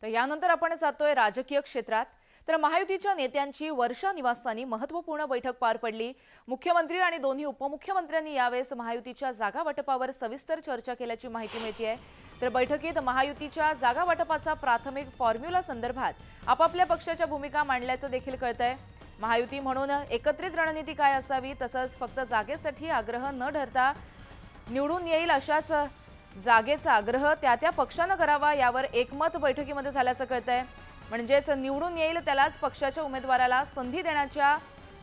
तर यानंतर आपण जातोय राजकीय क्षेत्रात। तर महायुतीच्या नेत्यांची वर्षा निवासस्थानी महत्त्वपूर्ण बैठक पार पडली। मुख्यमंत्री आणि दोन्ही उपमुख्यमंत्र्यांनी यावेळेस महायुतीच्या जागा वाटपावर सविस्तर चर्चा केल्याची माहिती मिळते। तर बैठकीत महायुतीच्या जागा वाटपाचा प्राथमिक फॉर्म्युला संदर्भात आपापल्या पक्षाच्या भूमिका मांडल्याचं देखील कळतंय। महायुती म्हणून एकत्रित रणनीती काय असावी, तसंच फक्त जागेसाठी आग्रह न धरता निवडून येईल अशाच जागेचा आग्रह त्या पक्षाने करावा यावर एकमत बैठकीमध्ये झाल्याचं कळतंय। म्हणजेच निवडून येईल त्यालाच पक्षाच्या उमेदवाराला संधी देण्याच्या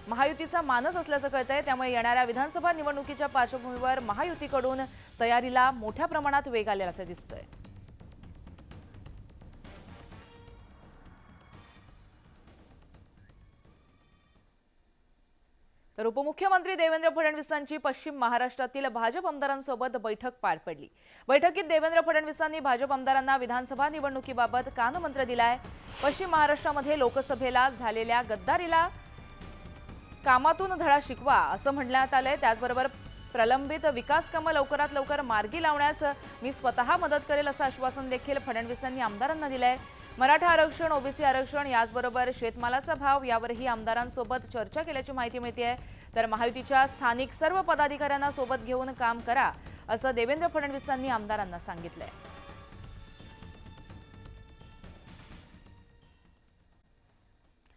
महायुतीचा मानस असल्याचं कळतंय। त्यामुळे येणाऱ्या विधानसभा निवडणुकीच्या पार्श्वभूमीवर महायुतीकडून तयारीला मोठ्या प्रमाणात वेग आल्याचं दिसतंय। तर उपमुख्यमंत्री देवेंद्र फडणवीसांची पश्चिम महाराष्ट्रातील भाजप आमदारांसोबत बैठक पार पडली। बैठकीत देवेंद्र फडणवीसांनी भाजप आमदारांना विधानसभा निवडणुकीबाबत कानमंत्र दिलाय। पश्चिम महाराष्ट्रामध्ये लोकसभेला झालेल्या गद्दारीला कामातून धडा शिकवा असं म्हणण्यात आलंय। त्याचबरोबर प्रलंबित विकास कामे लवकरात लवकर मार्गी लावण्यास मी स्वतः मदत करेल असं आश्वासन देखील फडणवीसांनी आमदारांना दिलंय। मराठा आरक्षण, ओबीसी आरक्षण याचबरोबर शेतमालाचा भाव यावरही आमदारांसोबत चर्चा केल्याची माहिती मिळते। तर महायुतीच्या स्थानिक सर्व पदाधिकाऱ्यांना सोबत घेऊन काम करा असं देवेंद्र फडणवीसांनी आमदारांना सांगितलंय।